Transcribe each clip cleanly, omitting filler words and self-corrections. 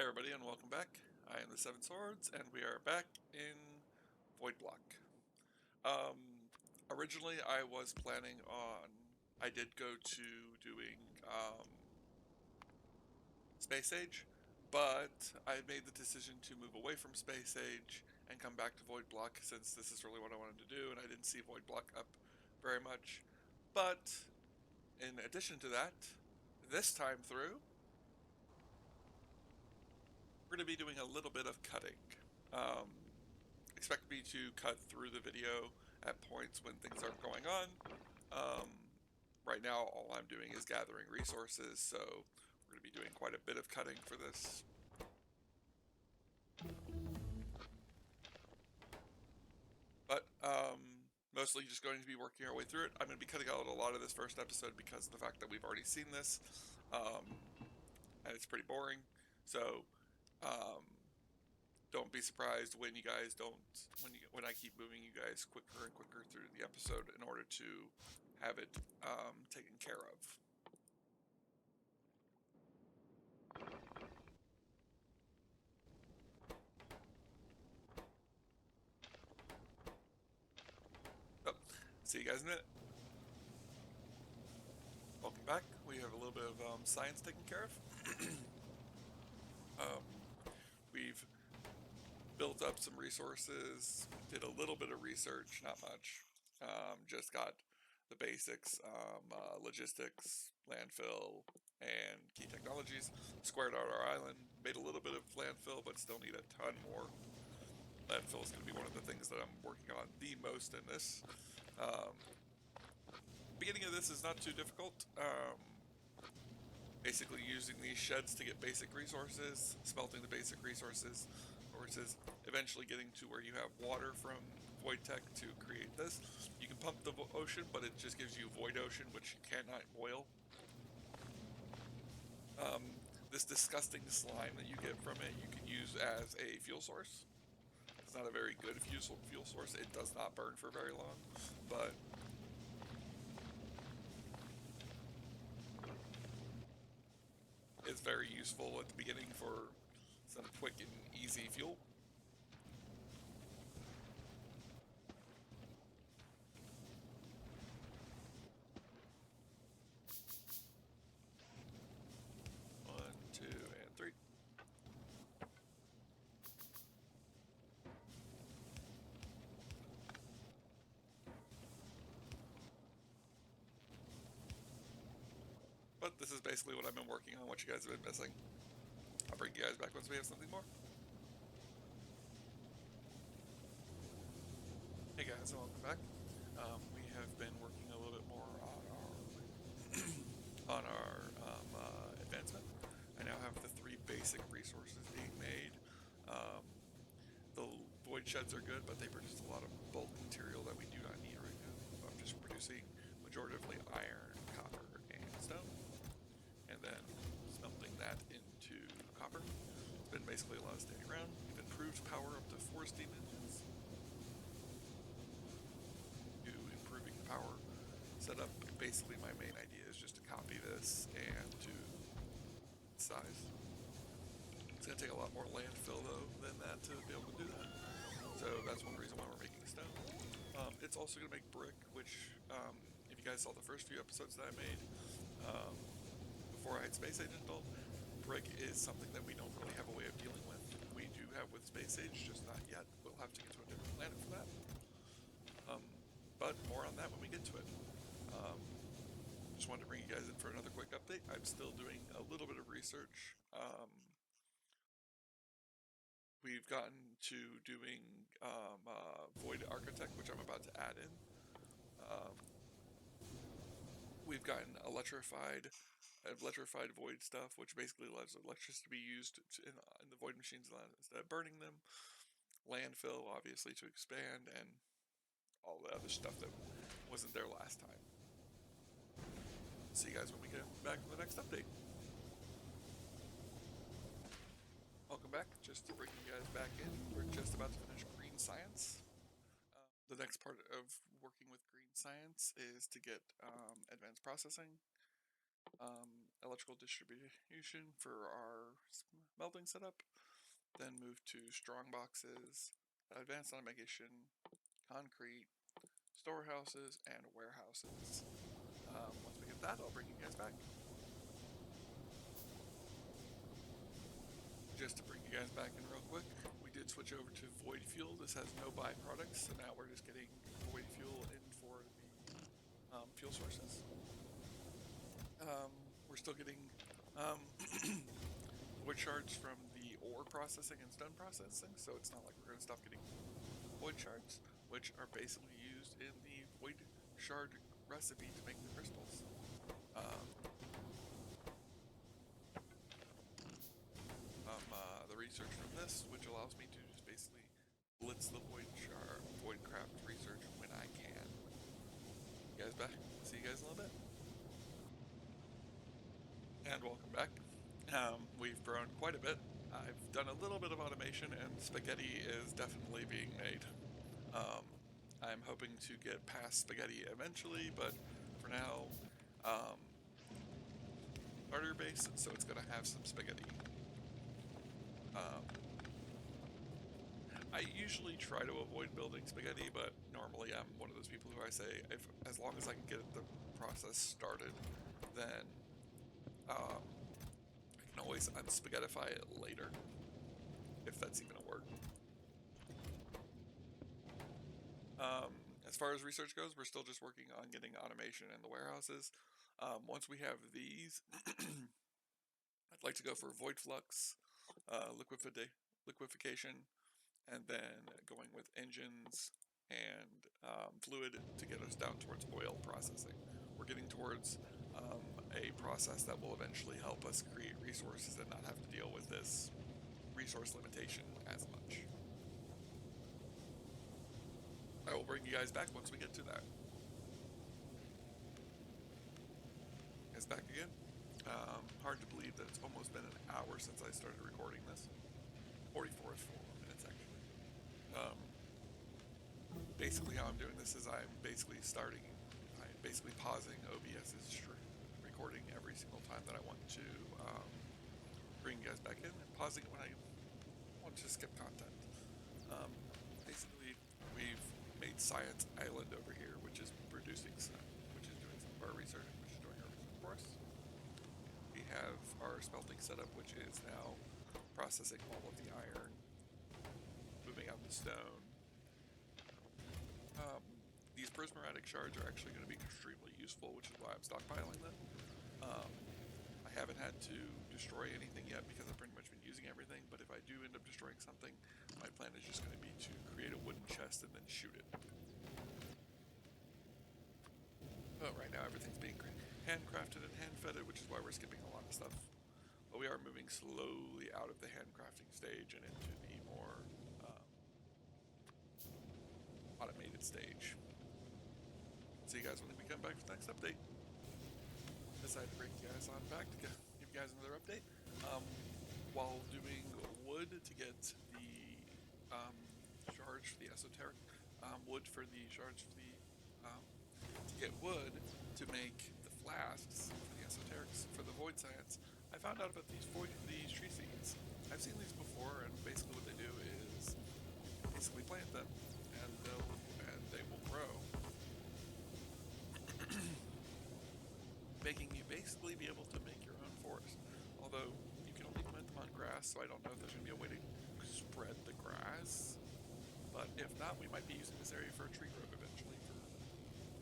Everybody, and welcome back. I am the Seven Swords, and we are back in Void Block. Um, Originally, I was planning on. I did go to doing Space Age, but I made the decision to move away from Space Age and come back to Void Block since this is really what I wanted to do, and I didn't see Void Block up very much. But in addition to that, this time through, we're going to be doing a little bit of cutting. Um, Expect me to cut through the video at points when things aren't going on. Um, right now, all I'm doing is gathering resources, so we're going to be doing quite a bit of cutting for this. But mostly just going to be working our way through it. I'm going to be cutting out a lot of this first episode because of the fact that we've already seen this, and it's pretty boring. So um, don't be surprised when you guys don't when I keep moving you guys quicker and quicker through the episode in order to have it taken care of. So, see you guys in a minute. Welcome back. We have a little bit of science taken care of. um, we've built up some resources, did a little bit of research, not much. Just got the basics, logistics, landfill, and key technologies. Squared out our island, made a little bit of landfill, but still need a ton more. Landfill is going to be one of the things that I'm working on the most in this. Um, Beginning of this is not too difficult. Basically using these sheds to get basic resources, smelting the basic resources, eventually getting to where you have water from Void Tech to create this. You can pump the ocean, but it just gives you Void Ocean, which you cannot boil. This disgusting slime that you get from it, you can use as a fuel source. It's not a very good fuel source. It does not burn for very long, but it's very useful at the beginning for some quick and easy fuel. One, two, and three. But this is basically what I've been working on, what you guys have been missing. I'll bring you guys back once we have something more. Hey guys, and welcome back. We have been working a little bit more on our advancement. I now have the 3 basic resources being made. Um, the void sheds are good, but they produce a lot of bulk material that we do not need right now. I'm just producing majoritively iron, copper, and stone, and then smelting that into copper. It's been basically a lot of standing around. We've improved power up to 4 steam engines. Improving power setup. Basically, my main idea is just to copy this and to size. It's going to take a lot more landfill though than that to be able to do that. So that's one reason why we're making stone. It's also going to make brick, which if you guys saw the first few episodes that I made um, before I had Space Age installed, brick is something that we don't really have a way of dealing with. We do have with Space Age, just not yet. We'll have to get to a different planet for that. But more on that when we get to it. Um, just wanted to bring you guys in for another quick update. I'm still doing a little bit of research. We've gotten to doing Void Architect, which I'm about to add in. Um, we've gotten electrified void stuff, which basically allows electricity to be used in the void machines instead of burning them. Landfill, obviously, to expand, and all the other stuff that wasn't there last time. See you guys when we get back from the next update. Welcome back. Just to bring you guys back in, we're just about to finish green science. The next part of working with green science is to get advanced processing. electrical distribution for our smelting setup, then move to strong boxes, advanced automation, concrete, storehouses, and warehouses. Once we get that, I'll bring you guys back. Just to bring you guys back in real quick, we did switch over to void fuel. This has no byproducts, so now we're just getting void fuel in for the fuel sources. We're still getting void shards from the ore processing and stone processing, so it's not like we're going to stop getting void shards, which are basically used in the void shard recipe to make the crystals. The research from this, which allows me to just basically blitz the void craft research when I can. You guys back? See you guys in a little bit. And welcome back. We've grown quite a bit. I've done a little bit of automation, and spaghetti is definitely being made. I'm hoping to get past spaghetti eventually, but for now, starter base, so it's going to have some spaghetti. I usually try to avoid building spaghetti, but normally I'm one of those people who I say, as long as I can get the process started, then I can always unspaghettify it later, if that's even a word. As far as research goes, we're still just working on getting automation in the warehouses. Once we have these, I'd like to go for void flux, liquefaction, and then going with engines and fluid to get us down towards oil processing. We're getting towards a process that will eventually help us create resources and not have to deal with this resource limitation as much. I will bring you guys back once we get to that. Guys back again. Hard to believe that it's almost been an hour since I started recording this. 44 minutes actually. Basically how I'm doing this is I'm basically pausing OBS's recording every single time that I want to bring you guys back in, and pausing it when I want to skip content. Basically, we've made Science Island over here, which is doing some of our research, which is doing our research for us. We have our smelting setup, which is now processing all of the iron, moving out the stone. These prismatic shards are actually going to be extremely useful, which is why I'm stockpiling them. I haven't had to destroy anything yet because I've pretty much been using everything, but if I do end up destroying something, my plan is just going to be to create a wooden chest and then shoot it. But right now everything's being handcrafted and hand-fetted, which is why we're skipping a lot of stuff. But we are moving slowly out of the handcrafting stage and into the more automated stage. See you guys when we come back for the next update. Decided to bring you guys on back to give you guys another update. While doing wood to get the shards for the esoteric, wood for the shards for the to get wood to make the flasks for the esoterics for the void science, I found out about these tree seeds. I've seen these before, and basically what they do is basically plant them, and they will grow, making you basically be able to make your own forest. Although you can only plant them on grass, so I don't know if there's going to be a way to spread the grass. But if not, we might be using this area for a tree grove eventually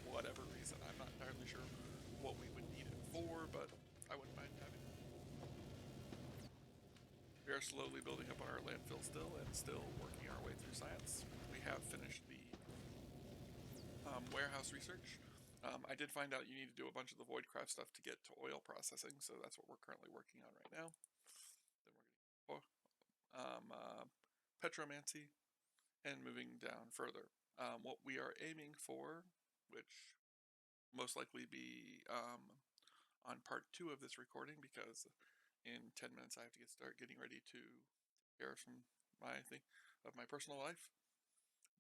for whatever reason. I'm not entirely sure what we would need it for, but I wouldn't mind having it. We are slowly building up our landfill still, and still working our way through science. We have finished the warehouse research. I did find out you need to do a bunch of the voidcraft stuff to get to oil processing, so that's what we're currently working on right now. Then we're getting petromancy, and moving down further. What we are aiming for, which most likely be on part 2 of this recording, because in 10 minutes I have to start getting ready to care from my personal life.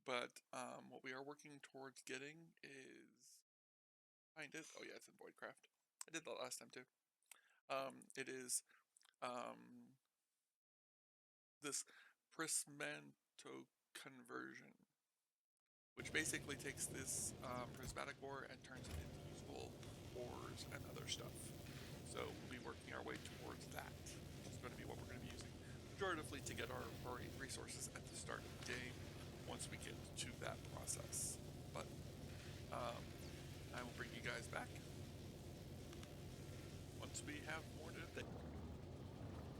But what we are working towards getting is, find it. Oh yeah, it's in Voidcraft. I did that last time too. It is this prismento conversion, which basically takes this prismatic ore and turns it into usable ores and other stuff. So we'll be working our way towards that. It's going to be what we're going to be using pejoratively to get our resources at the start of the game once we get to that process. But I will bring you guys back once we have more to update.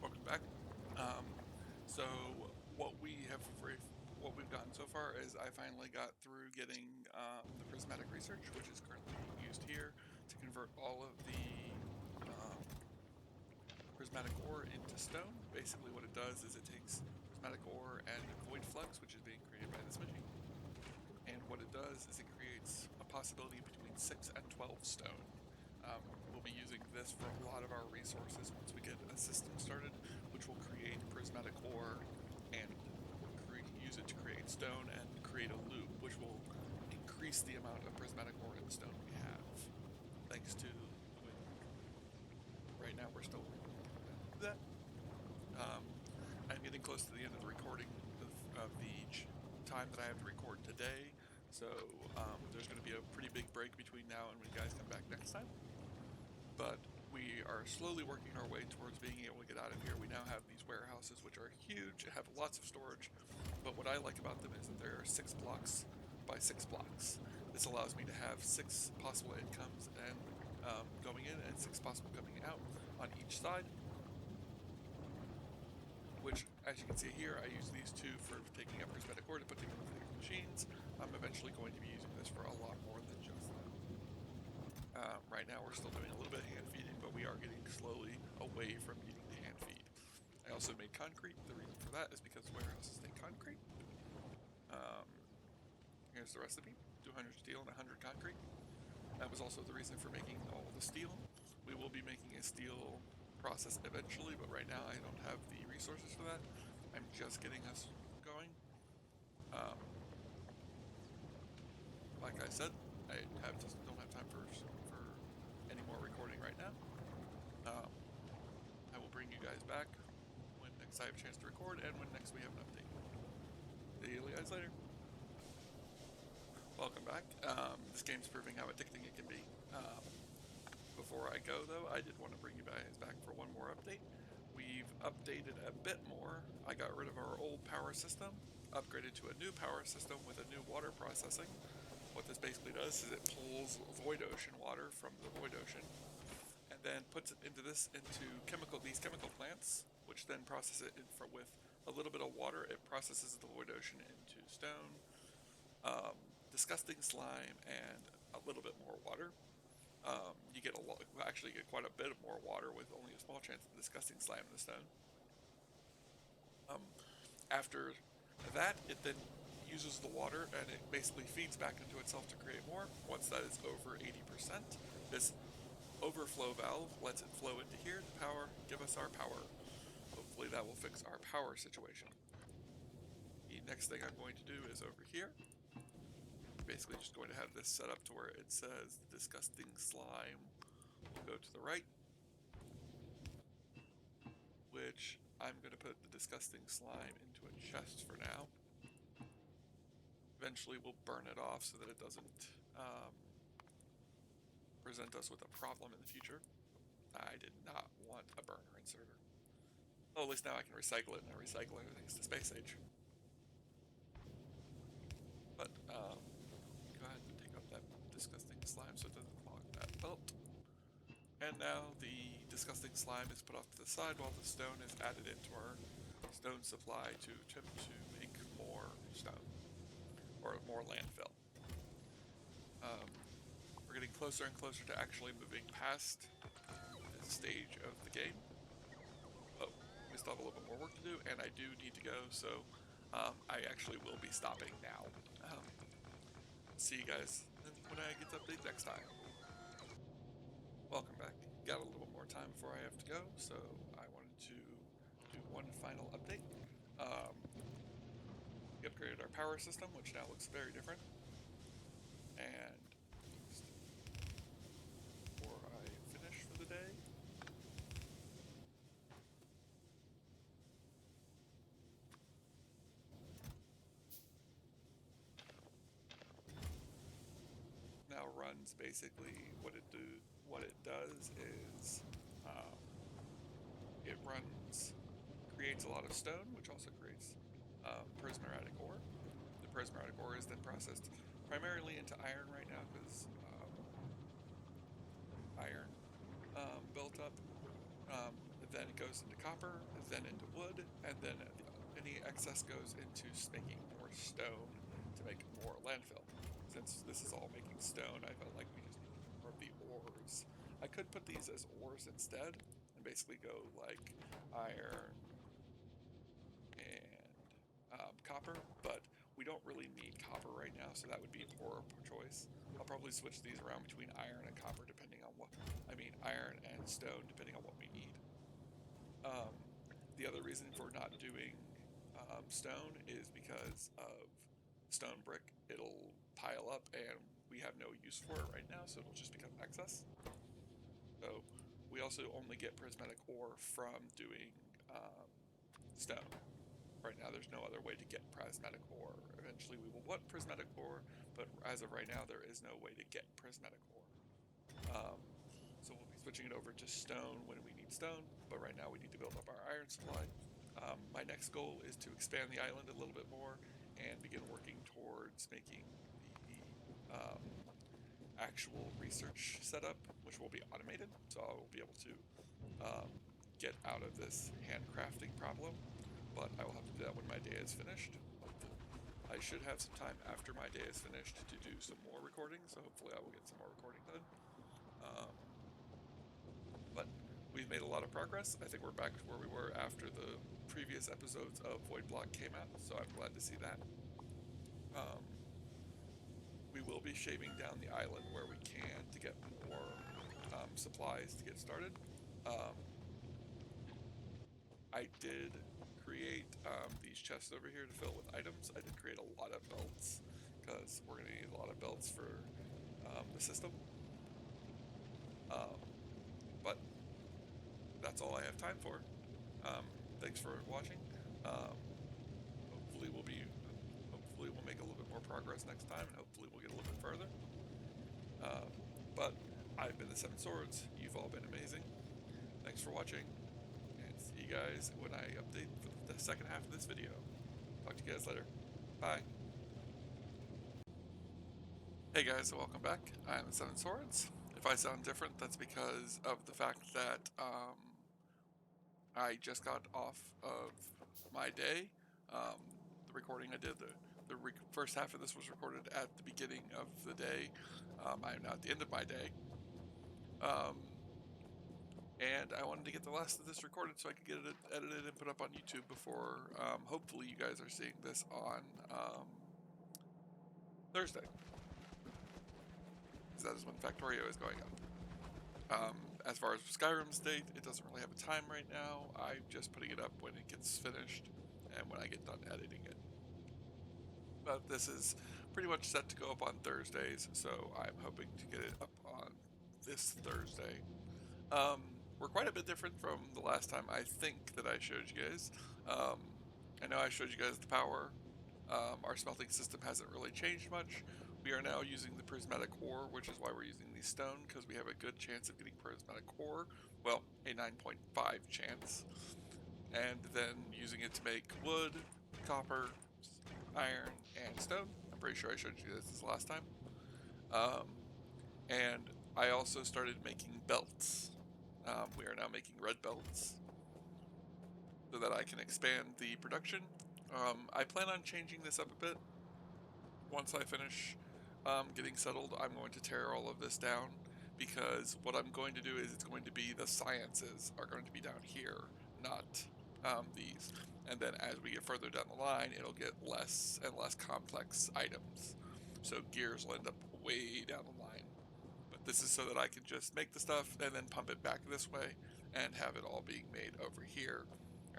Welcome back. So what we've gotten so far is I finally got through getting the prismatic research, which is currently being used here to convert all of the prismatic ore into stone. Basically what it does is it takes prismatic ore and void flux, which is being created by this machine, and what it does is it creates a possibility between 6 and 12 stone. We'll be using this for a lot of our resources once we get a system started, which will create prismatic ore and use it to create stone and create a loop, which will increase the amount of prismatic ore and stone we have, thanks to the wind. Right now we're still that. I'm getting close to the end of the recording of the time that I have to record today, so there's going to be a pretty big break between now and when you guys come back next time. But we are slowly working our way towards being able to get out of here. We now have these warehouses, which are huge, have lots of storage, but what I like about them is that there are 6 blocks by 6 blocks. This allows me to have 6 possible incomes and going in and 6 possible coming out on each side, which, as you can see here, I use these 2 for taking up prismatic ore to put together the machines. I'm eventually going to be using this for a lot more than just that. Right now we're still doing a little bit of hand feeding, but we are getting slowly away from needing to hand feed. I also made concrete. The reason for that is because warehouses take concrete. Here's the recipe: 200 steel and 100 concrete. That was also the reason for making all the steel. We will be making a steel process eventually, but right now I don't have the resources for that. I'm just getting us going. Like I said, I don't have time for any more recording right now. I will bring you guys back when next I have a chance to record and when next we have an update. See you guys later. Welcome back. This game's proving how addicting it can be. Before I go, though, I did want to bring you guys back for one more update. We've updated a bit more. I got rid of our old power system, upgraded to a new power system with a new water processing. What this basically does is it pulls void ocean water from the void ocean and then puts it into these chemical plants, which then process it with a little bit of water. It processes the void ocean into stone, disgusting slime, and a little bit more water. You get quite a bit of more water with only a small chance of disgusting slime in the stone. After that, it then uses the water and it basically feeds back into itself to create more. Once that is over 80%, this overflow valve lets it flow into here to give us our power. Hopefully that will fix our power situation. The next thing I'm going to do is over here. Basically just going to have this set up to where it says disgusting slime will go to the right, which I'm going to put the disgusting slime into a chest for now. Eventually we'll burn it off so that it doesn't present us with a problem in the future. I did not want a burner inserter. Well, at least now I can recycle it, and I recycle everything's to space age. But go ahead and take up that disgusting slime so it doesn't clog that belt. And now the disgusting slime is put off to the side while the stone is added into our stone supply to attempt to make more stone, or more landfill. We're getting closer and closer to actually moving past this stage of the game. But we still have a little bit more work to do, and I do need to go, so I actually will be stopping now. See you guys when I get to update next time. Welcome back. Got a little more time before I have to go, so I wanted to do one final update. We upgraded our power system, which now looks very different. And before I finish for the day, runs basically what it does is it creates a lot of stone, which also creates prismatic ore. The prismatic ore is then processed primarily into iron right now because iron built up. Then it goes into copper, then into wood, and then any excess goes into making more stone to make more landfill. Since this is all making stone, I felt like we just needed more of the ores. I could put these as ores instead and basically go like iron and copper, but we don't really need copper right now, so that would be a poor choice. I'll probably switch these around between iron and copper depending on iron and stone depending on what we need. The other reason for not doing stone is because of stone brick. It'll pile up and we have no use for it right now, so it'll just become excess. So we also only get prismatic ore from doing stone. Right now there's no other way to get prismatic ore. Eventually we will want prismatic ore, but as of right now there is no way to get prismatic ore. So we'll be switching it over to stone when we need stone, but right now we need to build up our iron supply. My next goal is to expand the island a little bit more and begin working towards making the actual research setup, which will be automated, so I will be able to get out of this handcrafting problem, but I will have to do that when my day is finished. I should have some time after my day is finished to do some more recording, so hopefully I will get some more recording done. But we've made a lot of progress. I think we're back to where we were after the previous episodes of Void Block came out, so I'm glad to see that. We will be shaving down the island where we can to get more supplies to get started. I did create these chests over here to fill with items. I did create a lot of belts because we're going to need a lot of belts for the system. But that's all I have time for. Thanks for watching. Hopefully we'll make a little bit more progress next time, and hopefully we'll get a little bit further. But I've been the Seven Swords. You've all been amazing. Thanks for watching, and see you guys when I update for the second half of this video. Talk to you guys later. Bye. Hey guys, welcome back. I'm the Seven Swords. If I sound different, that's because of the fact that I just got off of my day. The recording I did, the first half of this was recorded at the beginning of the day. I am now at the end of my day. And I wanted to get the last of this recorded so I could get it edited and put up on YouTube before, hopefully you guys are seeing this on Thursday. Because that is when Factorio is going up. As far as Skyrim's date, it doesn't really have a time right now. I'm just putting it up when it gets finished and when I get done editing it. But this is pretty much set to go up on Thursdays, so I'm hoping to get it up on this Thursday. We're quite a bit different from the last time I think that I showed you guys. I know I showed you guys the power. Our smelting system hasn't really changed much. We are now using the prismatic ore, which is why we're using the stone, because we have a good chance of getting prismatic ore. Well, a 9.5 chance. And then using it to make wood, copper, iron, and stone. I'm pretty sure I showed you this last time. And I also started making belts. We are now making red belts so that I can expand the production. I plan on changing this up a bit. Once I finish getting settled, I'm going to tear all of this down, because what I'm going to do is it's going to be the sciences are going to be down here, not these. And then as we get further down the line, it'll get less and less complex items. So gears will end up way down the line. But this is so that I can just make the stuff and then pump it back this way and have it all being made over here.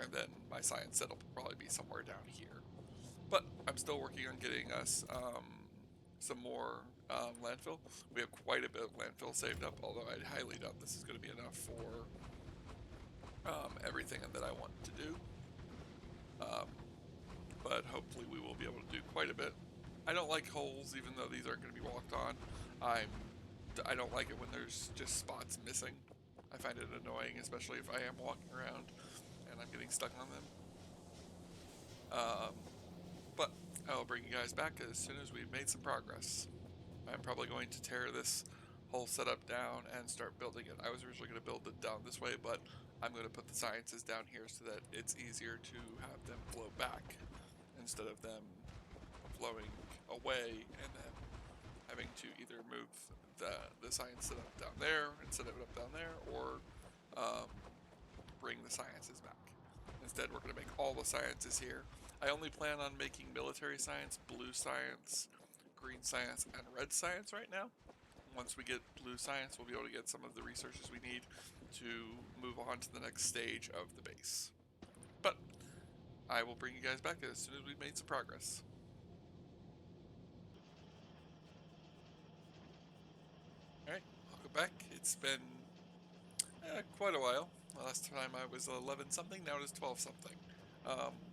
And then my science set will probably be somewhere down here. But I'm still working on getting us some more landfill. We have quite a bit of landfill saved up, although I highly doubt this is going to be enough for everything that I want to do. But hopefully we will be able to do quite a bit. I don't like holes, even though these aren't going to be walked on. I don't like it when there's just spots missing. I find it annoying, especially if I am walking around and I'm getting stuck on them. But I'll bring you guys back as soon as we've made some progress. I'm probably going to tear this whole setup down and start building it. I was originally going to build it down this way, but I'm going to put the sciences down here so that it's easier to have them flow back instead of them flowing away and then having to either move the science setup down there and set it up down there, or bring the sciences back. Instead, we're going to make all the sciences here. I only plan on making military science, blue science, green science, and red science right now. Once we get blue science, we'll be able to get some of the resources we need to move on to the next stage of the base. But I will bring you guys back as soon as we've made some progress. Alright, welcome back. It's been quite a while. The last time I was 11 something, now it is 12 something.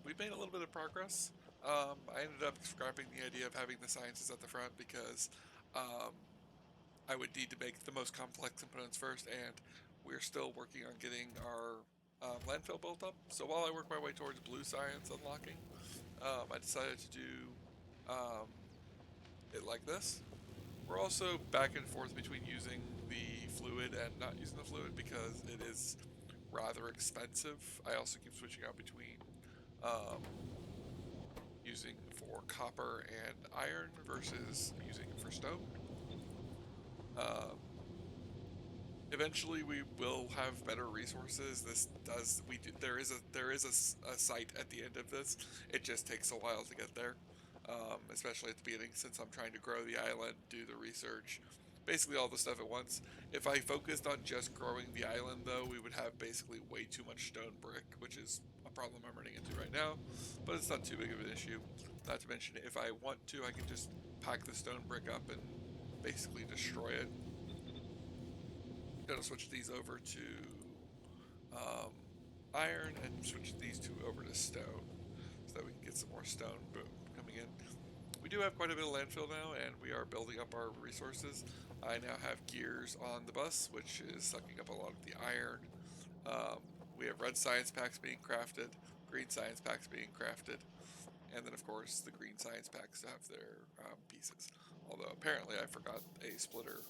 We've made a little bit of progress. I ended up scrapping the idea of having the sciences at the front because I would need to make the most complex components first, and we're still working on getting our landfill built up. So while I work my way towards blue science unlocking, I decided to do it like this. We're also back and forth between using the fluid and not using the fluid because it is rather expensive. I also keep switching out between using for copper and iron versus using it for stone. Eventually, we will have better resources. There is a site at the end of this. It just takes a while to get there, especially at the beginning, since I'm trying to grow the island, do the research, basically all the stuff at once. If I focused on just growing the island, though, we would have basically way too much stone brick, which is a problem I'm running into right now, but it's not too big of an issue. Not to mention, if I want to, I can just pack the stone brick up and basically destroy it. Gonna switch these over to iron and switch these two over to stone so that we can get some more stone coming in. We do have quite a bit of landfill now, and we are building up our resources. I now have gears on the bus, which is sucking up a lot of the iron. We have red science packs being crafted, green science packs being crafted, and then of course the green science packs have their pieces. Although apparently I forgot a splitter.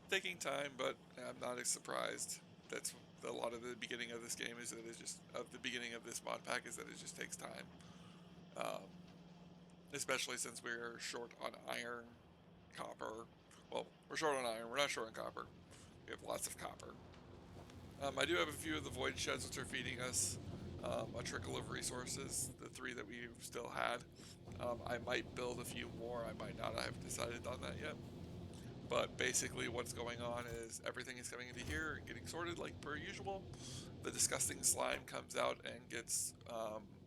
Taking time, but I'm not as surprised. That's a lot of the beginning of this game is that it's just of the beginning of this mod pack is that it just takes time. Um, Especially since we're short on iron, copper. Well, we're short on iron. We're not short on copper. We have lots of copper. I do have a few of the void sheds which are feeding us a trickle of resources. The 3 that we've still had. I might build a few more. I might not. I haven't decided on that yet. But basically what's going on is everything is coming into here and getting sorted like per usual. The disgusting slime comes out and gets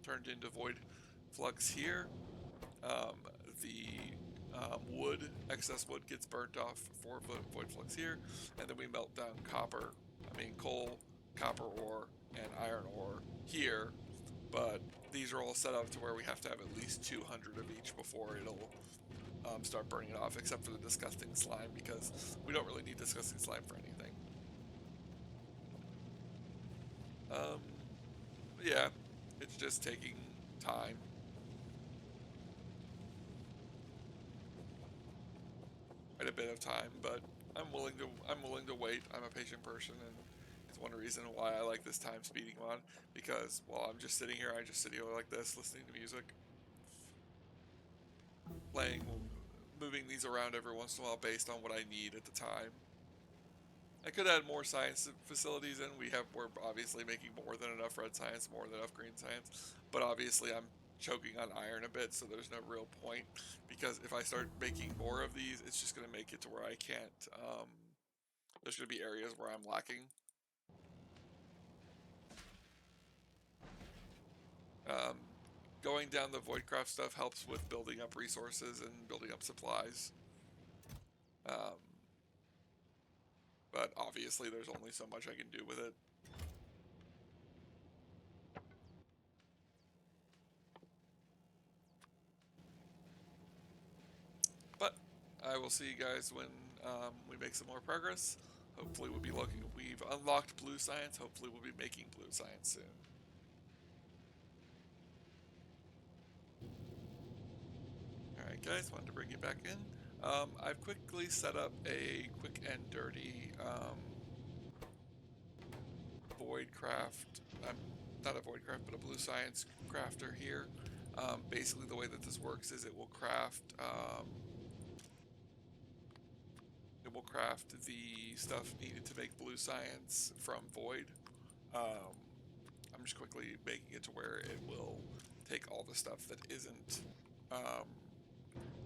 turned into void flux here. The excess wood gets burnt off for void flux here, and then we melt down coal, copper ore, and iron ore here. But these are all set up to where we have to have at least 200 of each before it'll start burning it off, except for the disgusting slime, because we don't really need disgusting slime for anything. Yeah, it's just taking time. Quite a bit of time, but I'm willing to wait. I'm a patient person, and it's one reason why I like this time speeding mod, because while I'm just sitting here, I just sit here like this, listening to music, playing, moving these around every once in a while based on what I need at the time. I could add more science facilities in. We're obviously making more than enough red science, more than enough green science, but obviously I'm choking on iron a bit, so there's no real point, because if I start making more of these, it's just going to make it to where I can't, there's going to be areas where I'm lacking. Going down the Voidcraft stuff helps with building up resources and building up supplies. But obviously there's only so much I can do with it. I will see you guys when we make some more progress. Hopefully we'll be looking. We've unlocked blue science. Hopefully we'll be making blue science soon. Alright guys, wanted to bring you back in. I've quickly set up a quick and dirty void craft. Not a void craft, but a blue science crafter here. Basically the way that this works is it will craft the stuff needed to make blue science from void. I'm just quickly making it to where it will take all the stuff that isn't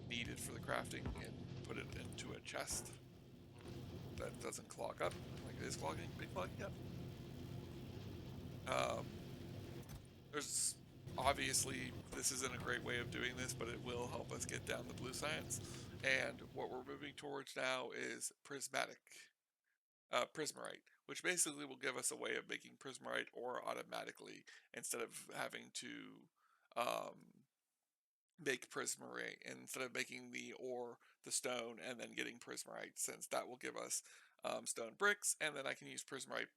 needed for the crafting and put it into a chest that doesn't clog up like it is clogging, clogging up. There's obviously this isn't a great way of doing this, but it will help us get down the blue science. And what we're moving towards now is prismarite, which basically will give us a way of making prismarite ore automatically instead of having to um, make prismarite, instead of making the ore the stone and then getting prismarite, since that will give us stone bricks, and then I can use prismarite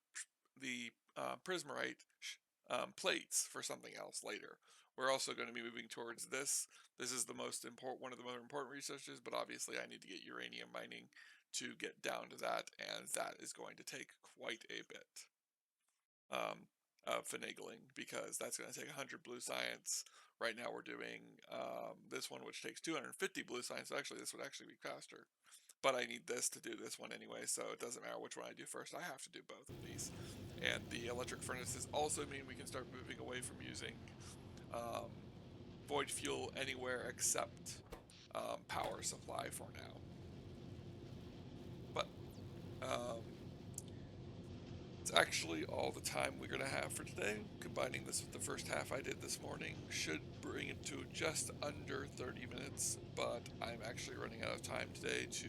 plates for something else later. We're also going to be moving towards this. This is the one of the most important researches, but obviously I need to get uranium mining to get down to that, and that is going to take quite a bit of finagling, because that's going to take 100 blue science. Right now we're doing this one, which takes 250 blue science. Actually, this would actually be faster, but I need this to do this one anyway, so it doesn't matter which one I do first. I have to do both of these. And the electric furnaces also mean we can start moving away from using void fuel anywhere except power supply for now. But it's actually all the time we're going to have for today. Combining this with the first half I did this morning should bring it to just under 30 minutes, but I'm actually running out of time today to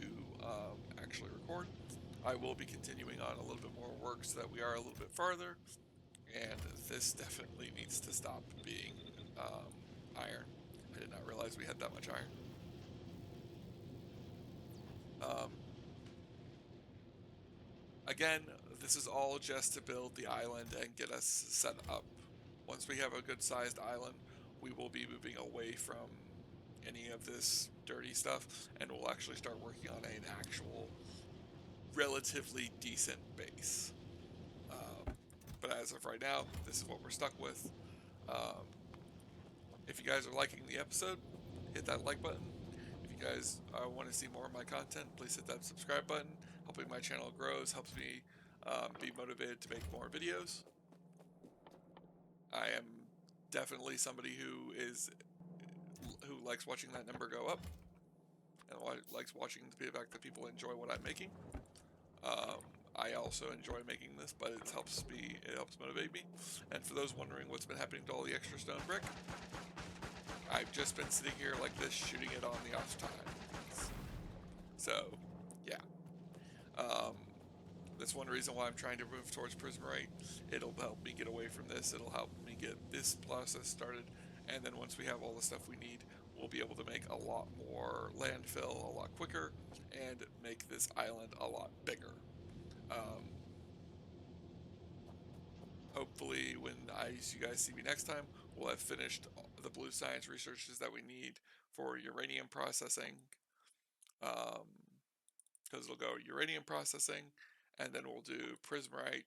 actually record. I will be continuing on a little bit more work so that we are a little bit farther, and this definitely needs to stop being iron. I did not realize we had that much iron. Again, this is all just to build the island and get us set up. Once we have a good sized island, we will be moving away from any of this dirty stuff, and we'll actually start working on an actual relatively decent base. But as of right now, this is what we're stuck with. If you guys are liking the episode, hit that like button. If you guys want to see more of my content, please hit that subscribe button. Helping my channel grows helps me be motivated to make more videos. I am definitely somebody who likes watching that number go up, and likes watching the fact that people enjoy what I'm making. I also enjoy making this, but it helps motivate me. And for those wondering what's been happening to all the extra stone brick, I've just been sitting here like this, shooting it on the off time. So, yeah. That's one reason why I'm trying to move towards prismarite. It'll help me get away from this. It'll help me get this process started. And then once we have all the stuff we need, we'll be able to make a lot more landfill a lot quicker and make this island a lot bigger. Hopefully when you guys see me next time, we'll have finished the blue science researches that we need for uranium processing. Because it'll go uranium processing, and then we'll do prismarite,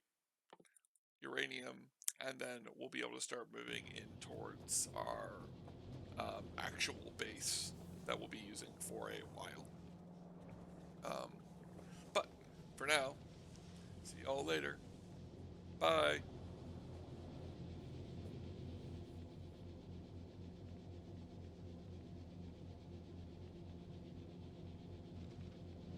uranium, and then we'll be able to start moving in towards our actual base that we'll be using for a while. But for now, see y'all later. Bye.